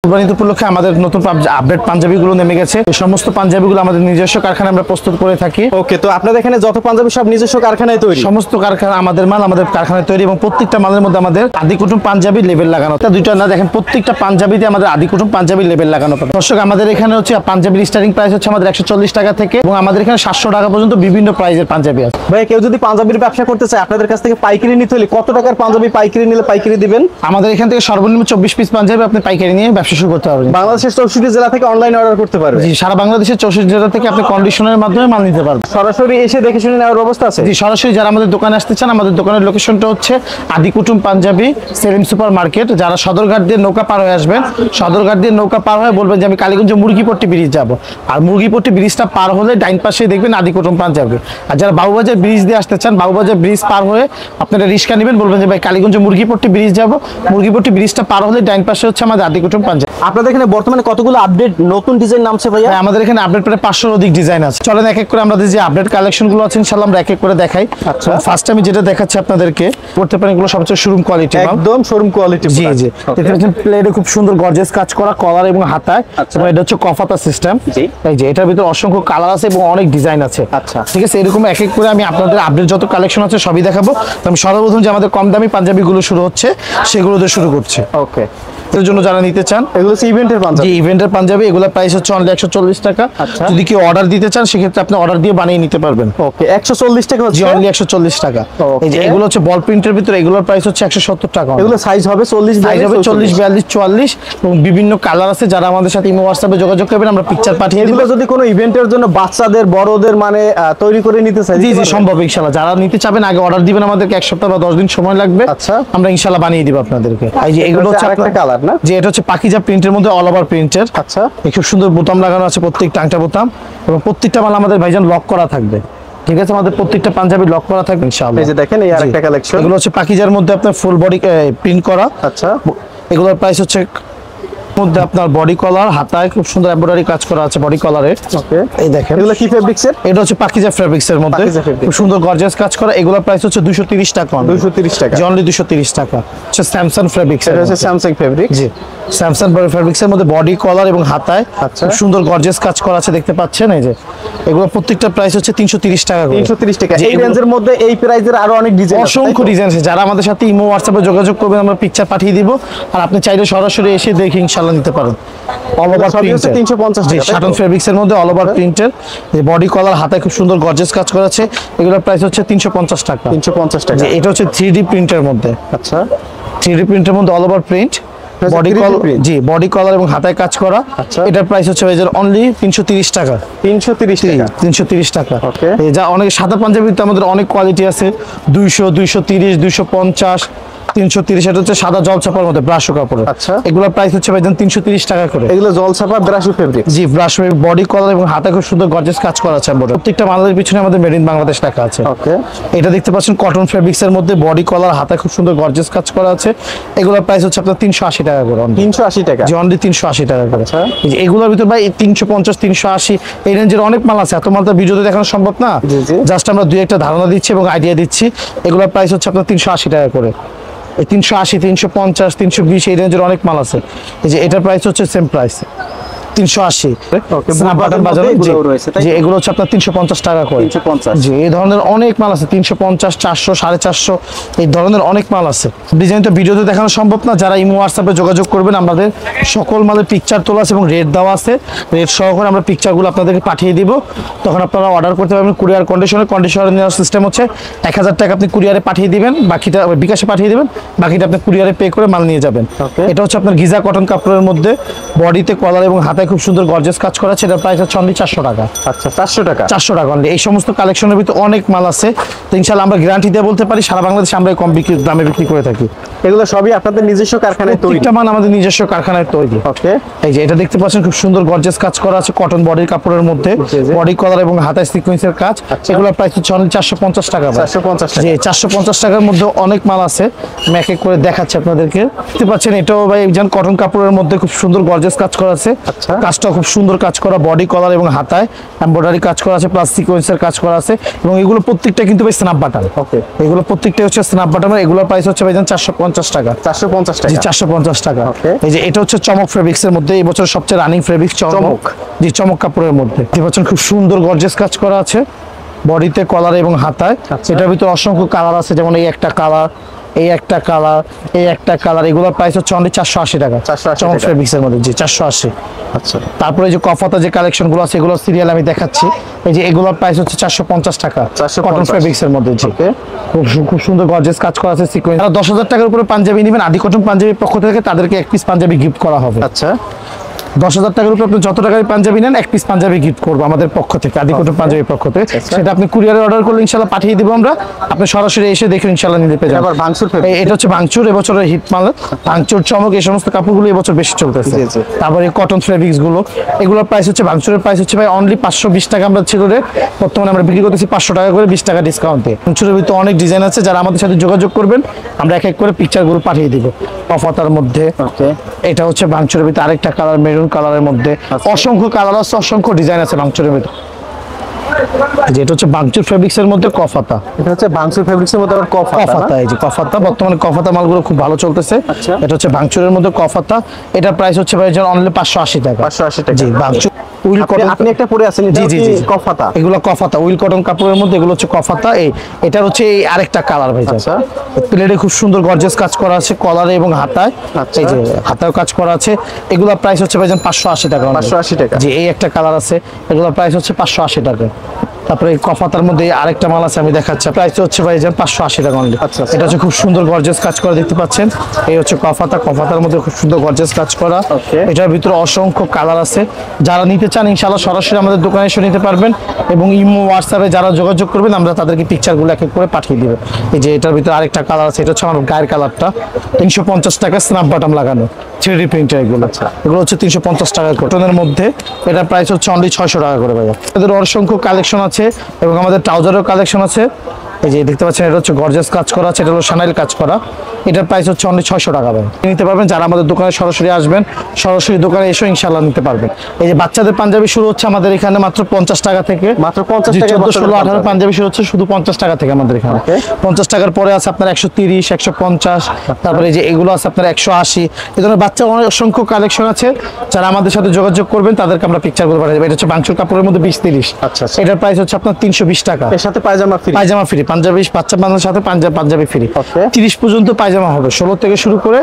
কুরবানির উপলক্ষে আমাদের নতুন আপডেট পাঞ্জাবিগুলো নেমে গেছে। এই সমস্ত পাঞ্জাবিগুলো আমাদের নিজস্ব কারখানায় আমরা প্রস্তুত করে থাকি। ওকে, তো আপনাদের এখানে যত পাঞ্জাবি সব নিজস্ব কারখানায় তৈরি? সমস্ত কারখানা আমাদের মাল আমাদের কারখানায় তৈরি এবং প্রত্যেকটা মালের মধ্যে আমাদের আদি কুটুম পাঞ্জাবি লেবেল লাগানো। দুইটা না দেখেন, প্রত্যেকটা পাঞ্জাবিতে আমাদের আদি কুটুম পাঞ্জাবি লেবেল লাগানো। দর্শক, আমাদের এখানে হচ্ছে পাঞ্জাবির স্টার্টিং প্রাইস হচ্ছে আমাদের 140 টাকা থেকে এবং আমাদের এখানে 700 টাকা পর্যন্ত বিভিন্ন প্রাইসের পাঞ্জাবি আছে। ভাই, কেউ যদি পাঞ্জাবির ব্যবসা করতে চায় আপনাদের কাছ থেকে পাইকারি নিতে হলে কত টাকার পাঞ্জাবি পাইকারি নিলে পাইকারি দিবেন? আমাদের এখান থেকে সর্বনিম্ন 24 পিস পাঞ্জাবি আপনি পাইকারি নিয়ে ব্যবসা শুরু করতে পারবেন। বাংলাদেশের 64 জেলা থেকে অনলাইন অর্ডার করতে পারবেন? জি, সারা বাংলাদেশের 64 জেলা থেকে আপনি কন্ডিশনের মাধ্যমে মাল নিতে পারবেন। সরাসরি এসে দেখে শুনে নেওয়ার ব্যবস্থা আছে? জি, সরাসরি যারা আমাদের দোকানে আসতে চান, আমাদের দোকানের লোকেশনটা হচ্ছে আদি কুটুম পাঞ্জাবি সেলিম সুপার মার্কেট। যারা সদরঘাট দিয়ে নৌকা পার হয়ে আসবেন, সদরঘাট দিয়ে নৌকা পার হয়ে বলবেন যে আমি কালীগঞ্জ মুরগিপট্টি ব্রিজ যাব, আর মুরগিপট্টি ব্রিজটা পার হলে ডাইন পাশে দেখবেন আদি কুটুম পাঞ্জাবি। আর যারা বাবুবাজার ব্রিজ দিয়ে আসতে চান, বাবুবাজার ব্রিজ পার হয়ে আপনারা রিক্সা নেবেন, বলবেন যে ভাই কালীগঞ্জ মুরগিপট্টি ব্রিজ যাব, মুরগিপট্টি ব্রিজটা পার হলে ডাইন পাশে হচ্ছে আমাদের আদি কুটুম পাঞ্জাবি। আপনাদের এখানে বর্তমানে কতগুলো আপডেট নতুন ডিজাইন নামছে ভাইয়া? আমাদের এখানে আপডেট প্রায় 500 অধিক ডিজাইন আছে। চলেন এক এক করে আমাদের যে আপডেট কালেকশন গুলো আছে ইনশাআল্লাহ আমরা এক এক করে দেখাই। আচ্ছা, ফার্স্ট আমি যেটা দেখাচ্ছি আপনাদেরকে, করতে পারেন এগুলো সবচেয়ে শোরুম কোয়ালিটি, একদম শোরুম কোয়ালিটি। জি জি, দেখেন প্লেটে খুব সুন্দর গর্জিয়াস কাজ করা, কলার এবং হাতায়। এবং এটা হচ্ছে কফাতা সিস্টেম। এই যে এটার ভিতরে অসংখ্য কালার আছে এবং অনেক ডিজাইন আছে। আচ্ছা, ঠিক আছে, এরকম এক এক করে আমি আপনাদের আপডেট যত কালেকশন আছে সবই দেখাবো। আমি সর্বপ্রথম যে আমাদের কম দামি পাঞ্জাবিগুলো শুরু হচ্ছে সেগুলো দিয়ে শুরু করছি। ওকে, এর জন্য যারা নিতে চান, এগুলো হচ্ছে ইভেন্টের পাঞ্জাবি। জি, ইভেন্টের পাঞ্জাবি। এগুলো প্রাইস হচ্ছে অনলি 140 টাকা। আচ্ছা, যদি কেউ অর্ডার দিতে চান সেক্ষেত্রে আপনি অর্ডার দিয়ে বানিয়ে নিতে পারবেন। ওকে, 140 টাকা হচ্ছে? জি, অনলি 140 টাকা। এই যে এগুলো হচ্ছে বল প্রিন্টের ভিতরে, এগুলোর প্রাইস হচ্ছে 170 টাকা। এগুলো সাইজ হবে 40, সাইজ হবে 40, 42, 44 এবং বিভিন্ন কালার আছে। যারা আমাদের সাথে ইমো হোয়াটসঅ্যাপে যোগাযোগ করবেন আমরা পিকচার পাঠিয়ে দিব। এগুলো যদি কোনো ইভেন্টের জন্য বাচ্চাদের বড়দের মানে তৈরি করে নিতে চাই? জি জি, সম্ভব ইনশাআল্লাহ। যারা নিতে চাবেন আগে অর্ডার দিবেন, আমাদেরকে 1 সপ্তাহ বা 10 দিন সময় লাগবে। আচ্ছা, আমরা ইনশাআল্লাহ বানিয়ে দিব আপনাদেরকে। এই যে এগুলো হচ্ছে আরেকটা কালার না? জি, এটা হচ্ছে পাকিজা প্রিন্টের মধ্যে অল ওভার প্রিন্টের। আচ্ছা, খুব সুন্দর বোতাম লাগানো আছে, প্রত্যেকটা আংটা বোতাম, এবং প্রত্যেকটা মাল আমাদের ভাইজান লক করা থাকবে। ঠিক আছে, আমাদের প্রত্যেকটা পাঞ্জাবি লক করা থাকবে ইনশাআল্লাহ। এই যে দেখেন, এই আরেকটা কালেকশন। এগুলো হচ্ছে পাকিজার মধ্যে আপনার ফুল বডি প্রিন্ট করা। আচ্ছা, এগুলোর প্রাইস হচ্ছে মধ্যে আপনার বডি কলার, হাতায় খুব সুন্দর এমব্রয়ডারি কাজ করা আছে বডি কলারে। ওকে, এই দেখেন এগুলো কি ফেব্রিক্স এর? এটা হচ্ছে পাকিজা ফেব্রিক্স এর মধ্যে খুব সুন্দর গর্জিয়াস কাজ করা। এগুলোর প্রাইস হচ্ছে 230 টাকা। 230 টাকা, জি, অনলি 230 টাকা। হচ্ছে স্যামসাং ফেব্রিক্স। এটা হচ্ছে স্যামসাং ফেব্রিক্স। জি, স্যামসাং ফেব্রিক্স এর মধ্যে বডি কলার এবং হাতায় খুব সুন্দর গর্জিয়াস কাজ করা আছে, দেখতে পাচ্ছেন। এই যে এগুলো প্রত্যেকটা প্রাইস হচ্ছে 330 টাকা করে। 330 টাকা। এই রেঞ্জের মধ্যে এই প্রাইজের আরো অনেক ডিজাইন, অসংখ্য ডিজাইন আছে। যারা আমাদের সাথে ইমো হোয়াটসঅ্যাপে যোগাযোগ করবেন আমরা পিকচার পাঠিয়ে দিব, আর আপনি চাইলে সরাসরি এসে দেখে ইনশাআল্লাহ নিতে পারেন। অল ওভার প্রিন্ট 350 জি, টাকা। শাটন ফেব্রিক্স এর মধ্যে অল ওভার প্রিন্টের বডি কলার, হাতায় খুব সুন্দর গর্জিয়াস কাজ করা আছে। এগুলোর প্রাইস হচ্ছে 350 টাকা। 350 টাকা। এটা হচ্ছে 3D প্রিন্টের মধ্যে। আচ্ছা, 3D প্রিন্টের মধ্যে অল ওভার প্রিন্ট, বডি কলার। জি, বডি কলার এবং হাতায় কাজ করা। আচ্ছা, এটার প্রাইস হচ্ছে অনলি 330 টাকা। 330 টাকা। 330 টাকা। ওকে, যা অনেক সাদা পাঞ্জাবিতে আমাদের অনেক কোয়ালিটি আছে, 200, 230, 250, 330। এটা হচ্ছে সাদা জলছাপার মধ্যে ব্রাশো কাপড়। আচ্ছা, এগুলোর প্রাইস হচ্ছে ভাইজান 330 টাকা করে। এগুলো জলছাপা ব্রাশো ফেব্রিক। জি, ব্রাশো বডি কলার এবং হাতে খুব সুন্দর গর্জিয়াস কাজ করা আছে। প্রত্যেকটা মালের পিছনে আমাদের মেড ইন বাংলাদেশ লেখা আছে। ওকে, এটা দেখতে পাচ্ছেন কটন ফেব্রিক্স এর মধ্যে বডি কলার, হাতে খুব সুন্দর গর্জিয়াস কাজ করা আছে। এগুলোর প্রাইস হচ্ছে আপনার 380 টাকা করে। 380 টাকা। জি, অনলি 380 টাকা করে। এই যে এগুলোর ভিতর ভাই 350, 380 এই রেঞ্জের অনেক মাল আছে। এত মাল তো ভিডিওতে দেখানো সম্ভব না, জাস্ট আমরা দুই একটা ধারণা দিচ্ছি এবং আইডিয়া দিচ্ছি। এগুলোর প্রাইস হচ্ছে আপনার 380 টাকা করে। 380, 350, 320 এই রেঞ্জের অনেক মাল আছে। এই যে এটার প্রাইস হচ্ছে সেম প্রাইস 380। জি, এগুলো হচ্ছে আপনার 350 টাকা করে। 350। জি, এই ধরনের অনেক মাল আছে, 350, 400, 450 এই ধরনের অনেক মাল আছে। ডিজাইন তো ভিডিওতে দেখানো সম্ভব না। যারা ইমো হোয়াটসঅ্যাপে যোগাযোগ করবেন আমাদের সকল মালের পিকচার তোলা আছে এবং রেট দেওয়া আছে। রেট সহকারে আমরা পিকচারগুলো আপনাদেরকে পাঠিয়ে দিব, তখন আপনারা অর্ডার করতে পারবেন কুরিয়ার কন্ডিশনে নেওয়ার সিস্টেম হচ্ছে 1000 টাকা আপনি কুরিয়ারে পাঠিয়ে দিবেন, বাকিটা বিকাশে পাঠিয়ে দিবেন, বাকিটা আপনি কুরিয়ারে পে করে মাল নিয়ে যাবেন। এটা হচ্ছে আপনার গিজা কটন কাপড়ের মধ্যে বডিতে কলার এবং হাতায় খুব সুন্দর গর্জিয়াস কাজ করা আছে। এটার প্রাইস হচ্ছে অনলি 400 টাকা। আচ্ছা, 400 টাকা। 400 টাকা অনলি। এই সমস্ত কালেকশনের ভিতরে অনেক মাল আছে, তো ইনশাআল্লাহ আমরা গ্যারান্টি দিয়ে বলতে পারি সারা বাংলাদেশে আমরা কম দামে বিক্রি করে থাকি। এগুলো সবই আপনাদের নিজস্ব কারখানায় তৈরি? প্রত্যেকটা মাল আমাদের নিজস্ব কারখানায় তৈরি। ওকে, এই যে এটা দেখতে পাচ্ছেন খুব সুন্দর গর্জিয়াস কাজ করা আছে কটন বডির কাপড়ের মধ্যে, বডি কলার এবং হাতায় সিকোয়েন্সের কাজ। এগুলোর প্রাইস হচ্ছে অনলি 450 টাকা। 450 টাকা। জি, 450 টাকার মধ্যে অনেক মাল আছে, আমি এক এক করে দেখাচ্ছি আপনাদেরকে। দেখতে পাচ্ছেন এটাও ভাই একজন কটন কাপড়ের মধ্যে খুব সুন্দর গর্জিয়াস কাজ করা আছে। আচ্ছা, কাজটা খুব সুন্দর কাজ করা, বডি কলার এবং হাতায় এমব্রয়ডারি কাজ করা আছে, প্লাস সিকোয়েন্সের কাজ করা আছে, এবং এগুলো প্রত্যেকটা কিন্তু ভাই স্ন্যাপ বাটন। ওকে, এগুলো প্রত্যেকটা হচ্ছে স্ন্যাপ বাটন। এগুলোর প্রাইস হচ্ছে ভাইজান 450 টাকা। 450 টাকা। জি 450 টাকা। Okay. এই যে এটা হচ্ছে চমক ফেব্রিক্স এর মধ্যে এই বছর সবচেয়ে রানিং ফেব্রিক্স চমক। জি চমক কাপড়ের মধ্যে দেখতে পাচ্ছেন খুব সুন্দর গর্জিয়াস কাজ করা আছে বডিতে, কলার এবং হাতায়। এটার ভিতরে অসংখ্য কালার আছে, যেমন এই একটা কালার, এই একটা কালার, এই একটা কালার। এগুলোর প্রাইস হচ্ছে অনলি 480 টাকা। 480 চমক টাকা। ফেব্রিক্স এর মধ্যে জি 480। আচ্ছা, তারপরে এই যে কফাতা যে কালেকশন গুলো আছে এগুলো সিরিয়াল আমি দেখাচ্ছি। এই যে এগুলোর প্রাইস হচ্ছে 450 টাকা 450 কটন ফেব্রিক্স এর মধ্যে। জি Okay. খুব সুন্দর গর্জিয়াস কাজ করা আছে সিকোয়েন্স। যারা 10,000 টাকার উপরে পাঞ্জাবি নেবেন আদি কটন পাঞ্জাবির পক্ষ থেকে তাদেরকে এক পিস পাঞ্জাবি গিফট করা হবে। আচ্ছা, 10,000 টাকার উপরে আপনি যত টাকার পাঞ্জাবি নেন এক পিস পাঞ্জাবি গিফট করবো আমাদের পক্ষ থেকে, আদি কটন পাঞ্জাবির পক্ষ থেকে। সেটা আপনি কুরিয়ারে অর্ডার করলে ইনশাল্লাহ পাঠিয়ে দিব আমরা, আপনি সরাসরি এসে দেখে ইনশাল্লাহ নিতে পেয়ে যাবেন। আবার ভাঙচুর ফেব্রিক। এটা হচ্ছে ভাঙচুর, এবছরের হিট মাল। ভাঙচুর চমক এই সমস্ত কাপড়গুলো এবছর বেশি চলতেছে। জি, জি। তারপরে কটন ফেব্রিক্স গুলো, এগুলোর প্রাইস হচ্ছে ভাঙচুরের প্রাইস হচ্ছে ভাই অনলি 520 টাকা আমরা ছিল রে, বর্তমানে আমরা বিক্রি করতেছি 500 টাকা করে, 20 টাকা ডিসকাউন্টে। ভাঙচুরের ভিতরে অনেক ডিজাইন আছে, যারা আমাদের সাথে যোগাযোগ করবেন আমরা এক এক করে পিকচারগুলো পাঠিয়ে দিব। কফাতার মধ্যে ওকে, এটা হচ্ছে ভাঙচুরের ভিতরে আরেকটা কালার, মেরুন কালারের মধ্যে। অসংখ্য কালার আছে, অসংখ্য ডিজাইন আছে ভাঙচুরের ভিতরে। যেটা হচ্ছে ভাঙচুর ফেব্রিক্স এর মধ্যে কফাতা। এটা হচ্ছে ভাঙচুর ফেব্রিক্স এর মধ্যে আবার কফাতা, এই যে কফাতা, বর্তমানে কফাতা মালগুলো খুব ভালো চলতেছে। আচ্ছা। এটা হচ্ছে ভাঙচুরের মধ্যে কফাতা, এটা প্রাইস হচ্ছে ভাই অনলি 580 টাকা। 580 টাকা। জি ভাঙচুর উইল কটন। আপনি একটা পরে আছেন, এটা জি জি জি কফাতা। এগুলো কফাতা উইল কটন কাপড়ের মধ্যে, এগুলো হচ্ছে কফাতা। এটা হচ্ছে এই আরেকটা কালার ভাই। আচ্ছা। প্লেটে খুব সুন্দর গর্জিয়াস কাজ করা আছে কলারে এবং হাতায়। আচ্ছা। এই যে হাতায় কাজ করা আছে। এগুলোর প্রাইস হচ্ছে ভাই 580 টাকা। 580 টাকা। জি এই একটা কালার আছে, এগুলোর প্রাইস হচ্ছে 580 টাকা। তারপরে এই কফাতার মধ্যে আরেকটা মাল আছে আমি দেখাচ্ছি, প্রাইস হচ্ছে ভাই 580 টাকা অনলি। আচ্ছা, আচ্ছা। এটা হচ্ছে খুব সুন্দর গর্জিয়াস কাজ করা, দেখতে পাচ্ছেন। এই হচ্ছে কফাতা, কফাতার মধ্যে খুব সুন্দর গর্জিয়াস কাজ করা। Okay. এটার ভিতরে অসংখ্য কালার আছে, যারা নিতে চান ইনশাআল্লাহ সরাসরি আমাদের দোকানে এসে নিতে পারবেন, এবং ইমো হোয়াটসঅ্যাপে যারা যোগাযোগ করবেন আমরা তাদেরকে পিকচারগুলো এক এক করে পাঠিয়ে দিব। এই যে এটার ভিতরে আরেকটা কালার আছে, এটা হচ্ছে আমার গায়ের কালারটা, 350 টাকা স্ন্যাপ বাটন লাগানো 3D প্রিন্টার। এগুলো এগুলো হচ্ছে 350 টাকা কটনের মধ্যে, এটার প্রাইস হচ্ছে অনলি 600 টাকা করে ভাইয়া। এদের অসংখ্য কালেকশন আছে এবং আমাদের ট্রাউজারের কালেকশন আছে। এই যে দেখতে পাচ্ছেন এটা হচ্ছে গর্জিয়াস কাজ করা আছে, এটা হলো শানাইল কাজ করা। এটার প্রাইস হচ্ছে অনলি 600 টাকা ভাই। নিতে পারবেন যারা আমাদের দোকানে সরাসরি আসবেন, সরাসরি দোকানে এসে ইনশাআল্লাহ নিতে পারবেন। এই যে বাচ্চাদের পাঞ্জাবি শুরু হচ্ছে আমাদের এখানে মাত্র 50 টাকা থেকে। মাত্র 50 টাকা। 14, 16, 18 পাঞ্জাবি শুরু হচ্ছে শুধু 50 টাকা থেকে আমাদের এখানে। Okay. 50 টাকার পরে আছে আপনার 130, 150, তারপরে এই যে এগুলো আছে আপনার 180। এই ধরনের বাচ্চা অনেক অসংখ্য কালেকশন আছে, যারা আমাদের সাথে যোগাযোগ করবেন তাদেরকে আমরা পিকচারগুলো পাঠিয়ে দেব। এটা হচ্ছে বাংশুর কাপড়ের মধ্যে 20-30। আচ্ছা, আচ্ছা। এটার প্রাইস হচ্ছে আপনার 320 টাকা। এর সাথে পায়জামা ফ্রি। পায়জামা ফ্রি, পাঞ্জাবি বাচ্চা বাচ্চাদের সাথে পাঞ্জাবি ফ্রি। Okay. 30 পর্যন্ত পায়জামা হবে, 16 থেকে শুরু করে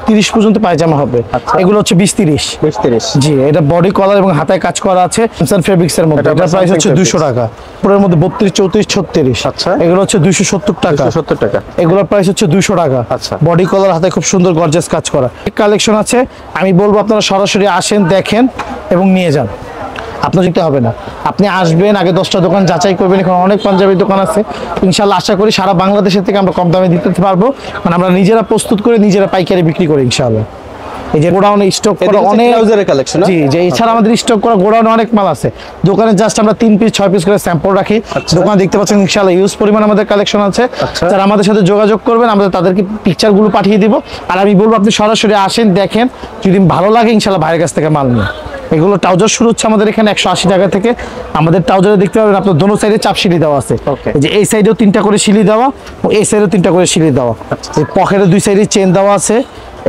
30 পর্যন্ত পায়জামা হবে। আচ্ছা। এগুলো হচ্ছে 20-30। 20-30। জি এটা বডি কলার এবং হাতায় কাজ করা আছে স্যামসাং ফেব্রিক্স এর মধ্যে। এটা এটার প্রাইস Samsung হচ্ছে Fabrics। 200 টাকা। পুরোর মধ্যে 32, 34, 36। আচ্ছা। এগুলো হচ্ছে 270 টাকা। 270 টাকা। এগুলোর প্রাইস হচ্ছে 200 টাকা। আচ্ছা। বডি কলার হাতে খুব সুন্দর গর্জিয়াস কাজ করা কালেকশন আছে। আমি বলবো আপনারা সরাসরি আসেন, দেখেন এবং নিয়ে যান। আপনার যেতে হবে না, আপনি আসবেন, আগে 10টা দোকান যাচাই করবেন। এখন অনেক পাঞ্জাবি দোকান আছে, ইনশাআল্লাহ আশা করি সারা বাংলাদেশের থেকে আমরা কম দামে দিতে পারবো, মানে আমরা নিজেরা প্রস্তুত করে নিজেরা পাইকারি বিক্রি করি ইনশাআল্লাহ। এই যে গোডাউনে স্টক করা অনেক ট্রাউজারের কালেকশন। জি যে এছাড়া আমাদের স্টক করা গোডাউনে অনেক মাল আছে। দোকানে জাস্ট আমরা 3 পিস 6 পিস করে স্যাম্পল রাখি। দোকানে দেখতে পাচ্ছেন ইনশাআল্লাহ ইউজ পরিমাণ আমাদের কালেকশন আছে। আচ্ছা। যারা আমাদের সাথে যোগাযোগ করবেন আমরা তাদেরকে পিকচারগুলো পাঠিয়ে দিব। আর আমি বলবো আপনি সরাসরি আসেন, দেখেন, যদি ভালো লাগে ইনশাআল্লাহ ভাইয়ের কাছ থেকে মাল নিন। এগুলো ট্রাউজার শুরু হচ্ছে আমাদের এখানে 180 টাকা থেকে। আমাদের ট্রাউজারে দেখতে পাবেন আপনার দোনো সাইডে চাপ সিলি দেওয়া আছে। Okay. এই যে এই সাইডেও 3টা করে সিলি দেওয়া এবং এই সাইডেও 3টা করে সিলি দেওয়া। এই পকেটের 2 সাইডে চেন দেওয়া আছে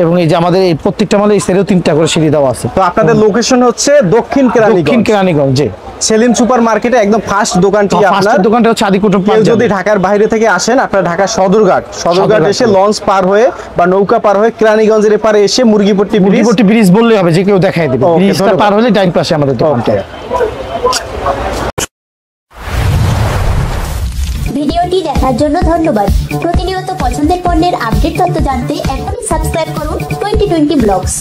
এবং এই যে আমাদের এই প্রত্যেকটা মালে এই সাইডেও 3টা করে সিলি দেওয়া আছে। তো আপনাদের লোকেশন হচ্ছে দক্ষিণ দক্ষিণ কেরানীগঞ্জ। কেরানীগঞ্জ। জি সেলিম সুপার মার্কেটে একদম ফার্স্ট দোকানটি আপনার। ফার্স্ট দোকানটা হচ্ছে আদিকুটুম কেউ পাঞ্জাবি। যদি ঢাকার বাইরে থেকে আসেন, আপনার ঢাকা সদরঘাট সদরঘাট এসে লঞ্চ পার হয়ে বা নৌকা পার হয়ে কেরানীগঞ্জের এপারে এসে মুরগিপট্টি ব্রিজ। মুরগিপট্টি ব্রিজ বললেই হবে, যে কেউ দেখাই দিবে। Okay, ব্রিজটা ধন্যবাদ। পার হলে ডাইন পাশে আমাদের দোকানটা। ভিডিওটি দেখার জন্য ধন্যবাদ। প্রতিনিয়ত পছন্দের পণ্যের আপডেট তথ্য জানতে এখনই সাবস্ক্রাইব করুন 2020 ব্লগস।